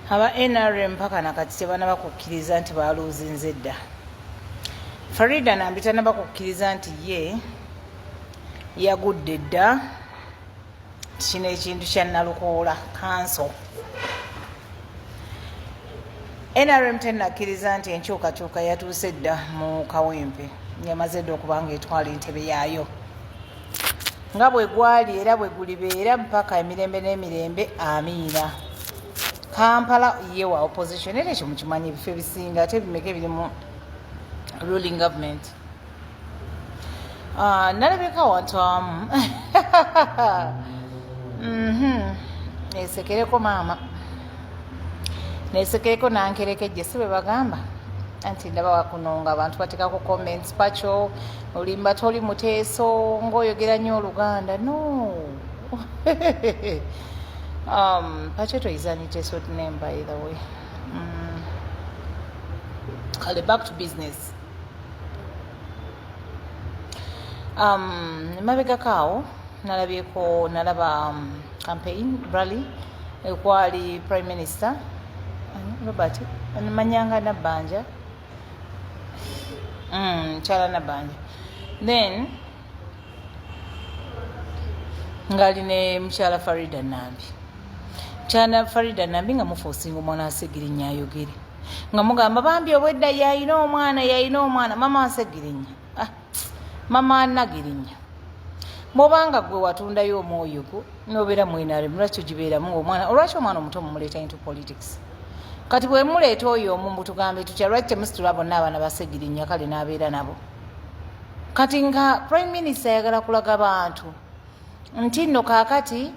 aba NRM mpaka nakati tebanaba kukkiriza nti baluuzinze dda. Farida Nambi tanaba kukkiriza nti ye yagudde dda kino ekintu kya Nalukoola kanso. NRM tenakkiriza nti enkyukakyuka yatuuse dda mu Kawempe, yamaze dda okuba nga etwala entebe yaayo nga bwe gwali era bwe gulibeera mpaka emirembe n'emirembe. Amiina. Kampala ye wa opposition era ekyo mukimanyi ebifo ebisinga ate bimeka ebiri mu ruling government. Nalabeka wantu awamu nesekereko maama, nesekereko nankerekejje, si bwe bagamba anti ndaba wakunonga abantu batekako comments pacho olimba toli muteeso ng'oyogera nnyo Oluganda. No. Pacheto is an interesting name, by the way. Call it back to business. Mabega kao nalaba campaign rally ekwali Prime Minister Robert Manyanga Nabanja. Chala Nabanja. Then ngali ne mchala Farida Nambi. Chana Farida Nambi nga mufosinga omwana asegirinya ayogere nga mugamba bambi obwedda yayina omwana mama asegirinya mama anagirinya mubanga gwe watundayo omwoyo gwo nobeera mwinare mulakyo gibeeramu ng'omwana olwaki omwana omuto mumuleeta into politics. Kati bwe muleeta oyo omu tugambe tutya lwaki temusitula bonna abaana basegirinya kale n'abeera nabo. Kati nga Prime Minister ayagala kulaga bantu nti nno kaakati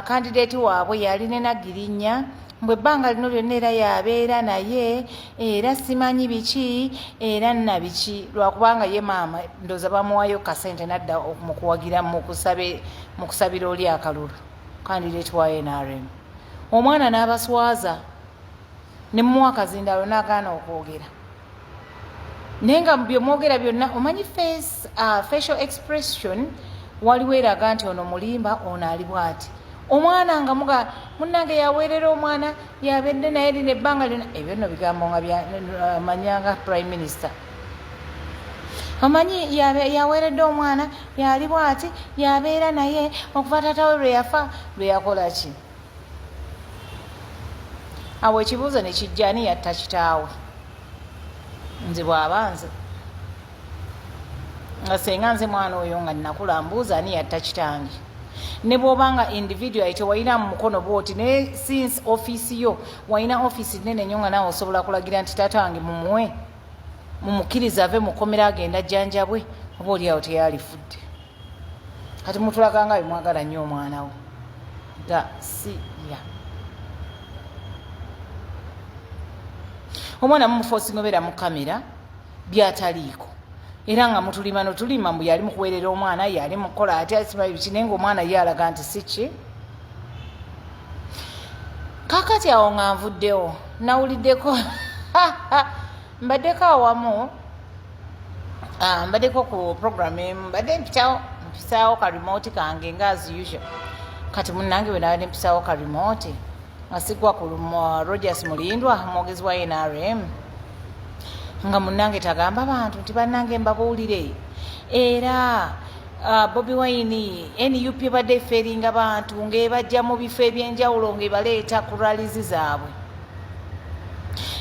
candidate waabwe yalina nagirinya mbwe ebbanga lino lyonna era yabeera naye era simanyi biki era nabiki lwakubanga ye maama ndooza bamuwayo kasente nadda mukuwagira mu kusabira oli akalulu candidate wa NRM. Omwana n'abaswaza ne mumuwa akazindalo n'agaana okwogera naye nga byomwogera byonna omanyi facial expression waliwo eraga nti ono mulimba ono ali bwati. Omwana nga muga munnange yaweerera omwana yabedde naye lino ebbanga lyonna ebyo nno bigambo nga Manyanga Prime Minister. Amanyi yaweeredde omwana yali bwati yabeera naye okuva taatawe lwe yafa lwe yakola ki. Awo ekibuuzo ne kijja ani yatta kitaawe. Nze bw'aba nze nga senga nze mwana oyo nga nnakula mbuuza ani yatta kitange. Ne bw'obanga individual tewalina mu mukono bwoti naye since office yo walina office nene nnyo nga naawe osobola kulagira nti taata wange mumuwe mumukkiriza ave mukomera agenda jjanjabwe oba oliawo teyalifudde. Kati mutulaga nga bimwagala nnyo omwana wo nga si ya omwana mumufosinga obeera mu kamera byataliiko era nga mutulima notulima mbu yali mukuweerera omwana yali mukola ate asimayo biki naye ngaomwana ye alaga nti si ki. Kaakati awo nga nvuddewo nawuliddeko mbaddeko awamu mbaddeko ku program emu mbadde mpisaawo ka remote kange nga as usual. Kati munnange bwe nabadde mpisaawo ka remote nga sigwa ku Rogers Mulindwa mwogezi wa NRM nga munnange tagamba bantu nti bannange mbabuulire era Bobi Wine NUP ebadde efeeringa bantu ng'ebajja mu bifo ebyenjawulo ng'ebaleeta ku rallies zaabwe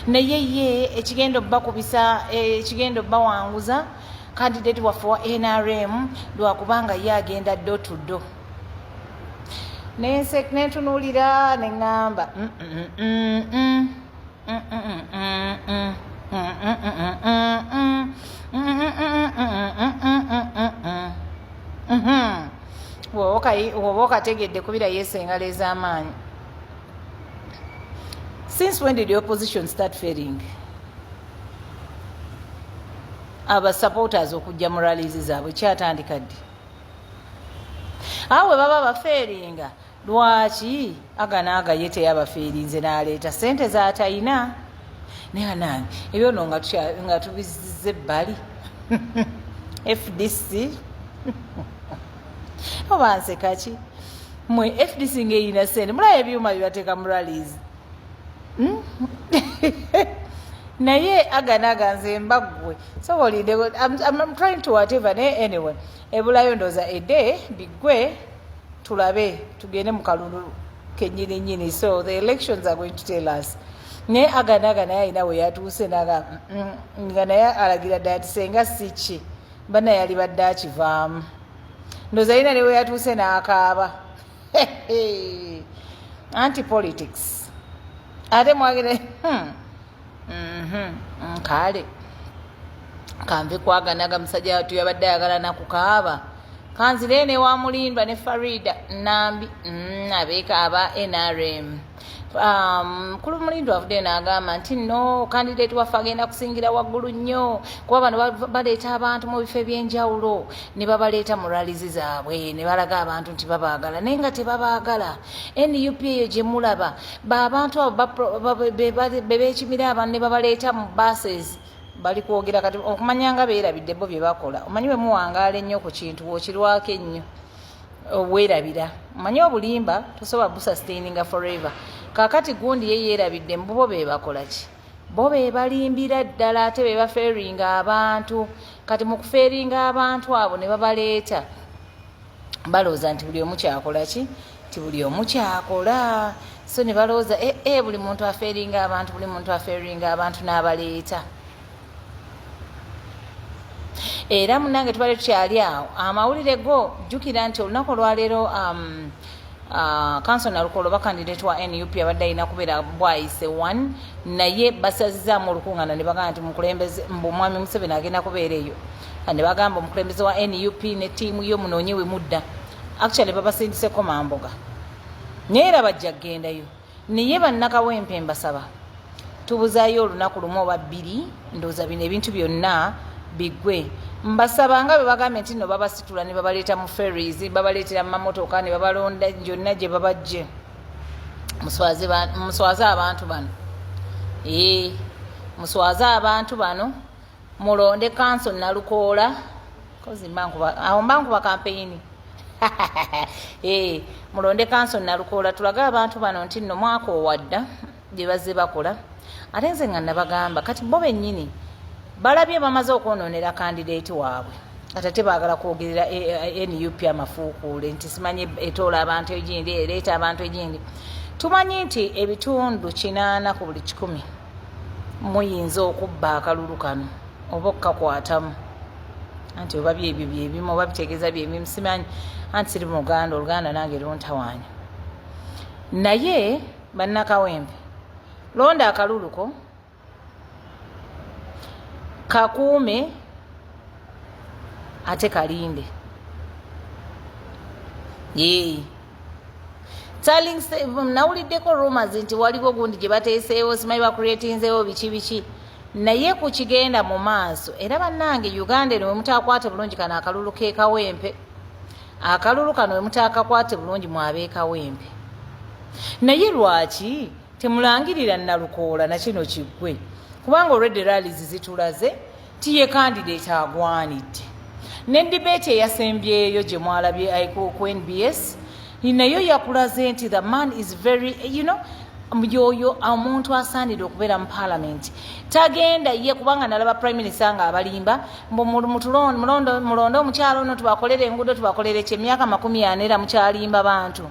naye ye ekigenda obbakubisa ekigenda obbawanguza candidate waffe wa NRM lwakubanga ye agenda ddo to ddo. Nentunuulira ne ŋŋamba woba okategedde kubira yesu engalo ez'amaanyi. Since when did the opposition start failing? Aba supporters okujja mu rallies zaabwe kyatandika ddi? Awe baba baferinga lwaki aganaaga ye teyabafeerinze n'aleeta sente z'atalina naye nange ebyo nno nga tubizizza ebbali FDC oba nseka ki mwe FDC ng'erina sente mulaba ebyuma bye bateeka mu rallies naye aganaga nze mbaggwe sobolidde I'm trying to whatever anyway ebulayo ndoza ede bigwe tulabe tugende mu kalulu kenyini so the elections are going to tell us ne aganaga naye alina we yatuuse naga nga naye alagira ddala ati senga siki bana yali badde akivaamu ndoza alina ne we yatuuse n'akaaba anti politics ate mwagire kale kanve kwaganaga musajja watu yabadde ayagala nakukaaba kanzire ne wamulindwa ne Farida Nambi abeekaaba NRM kulu mulindwa avudde n'agamba nti no candidate waffe agenda kusingira waggulu nnyo kuba bano baleeta abantu mu bifo ebyenjawulo ne babaleeta mu ralizi zaabwe ne balaga abantu nti babaagala naye nga tebabaagala NUP eyo gye mulaba abantu abo bebeekimira abantu ne babaleeta mu buses bali kwogera kati okumanya nga beerabidde bo bye bakola omanyi bwe muwangaala ennyo ku kintu okirwako ennyo weerabira omanyi obulimba tosobola busustaininga forever kakati gundi ye yeerabidde mbubo be bakola ki bo be balimbira ddala ate be bafeeringa abantu kati mu kufeeringa abantu abo ne babaleeta balowooza nti buli omu kyakola ki ti buli omu kyakola so ne balowooza buli muntu afeeringa abantu buli muntu afeeringa abantu n'abaleeta era munange tubale tukyali awo amawulire go jjukira nti olunaku olwaleero Council Nalukolo bakandidate wa NUP abadde alina kubeera bwayise 1 naye basazizaamu olukuŋŋaana ne bagamba nti mukulembeze omwami Museveni agenda kubeera eyo ne bagamba omukulembeze wa NUP ne ttiimu yo munoonye we mudda actually babasindiseko Mamboga naye era bajja kgendayo naye bannakawempe mbasaba tubuzaayo olunaku lumu oba bbiri ndowooza bino ebintu byonna bigwe mbasaba nga bwe bagambye nti nno babasitula ne babaleeta mu ferries babaleetera mu mamotoka ne babalonda gyonna gye babajje muswaze abantu bano muswaze abantu bano mulonde Council Nalukoola kozi mbankuba campaign mulonde Council Nalukoola tulage abantu bano nti nno mwaka owadda gye bazze bakola ate nze nga nabagamba kati bo bennyini balabye bamaze okwonoonera candidate waabwe ate baagala kwogerera NUP amafuukuule nti simanyi etoola abantu egindi ereeta abantu egindi tumanyi nti ebitundu 80 ku buli 100 muyinza okubba akalulu kano oba okukakwatamu anti oba byebyo byebimu oba bitegeeza byebimu simanyi anti siri mu Uganda Oluganda nange luntawaanya naye bannakawempe londa akalulu ko kakuume ate kalinde nawuliddeko rumors nti waliwo gundi gye bateeseewo simanyi bakureetinzeewo biki naye ku kigenda mu maaso era bannange Uganda eno we mutaakwate bulungi kano akalulu k'ekawempe akalulu kano we mutaakakwate bulungi mwabeekawempe naye lwaki temulangirira Nalukoola na kino kiggwe kubanga already rallies zitulaze tiye candidate agwanidde ne debate eyasembyeyo gye mwalabye ku NBS nayo yakulaze nti the man is very yoyo omuntu asaanidde okubeera mu parliament tagenda ye kubanga nalaba prime minister nga abalimba mulonde omukyalo ono tubakolere enguudo tubakolere emyaka 40 era mukyalimba bantu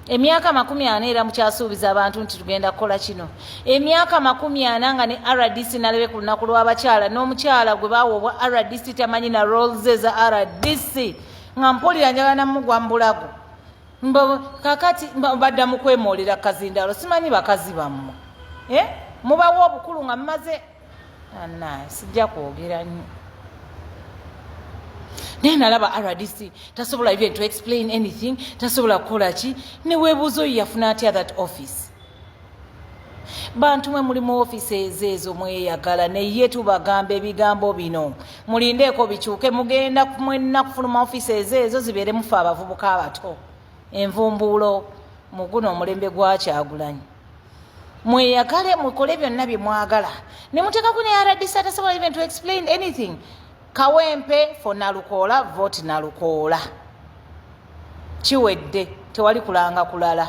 emyaka 40 era mukyasuubiza abantu nti tugenda kukola kino emyaka 40 nga ne RDC nalabe ku lunaku lw'abakyala n'omukyala gwe baawobwa RDC tamanyi na roles za RDC nga mpulira njagala namugwa mbulago kakati badda mu kwemoolera kazindalo simanyi bakazi bammwe mubawa obukulu nga mmaze sijja kwogera nnyo naye nalaba RDC tasobola even to explain anything tasobola kukola ki neweebuuza oyo yafuna atya that office bantu mwe muli mu offices ezo mweyagala naye tubagamba ebigambo bino mulindeeko bikyuke mugenda mwenna kufuluma offices ezo zibeere mufe abavubuka abato envumbuulo mu guno omulembe gwa Kyagulanyi mweyagale mukole byonna bye mwagala ne muteekako ne RDC atasobola even to explain anything Kawempe for Nalukoola vote Nalukoola kiwedde tewali kulanga kulala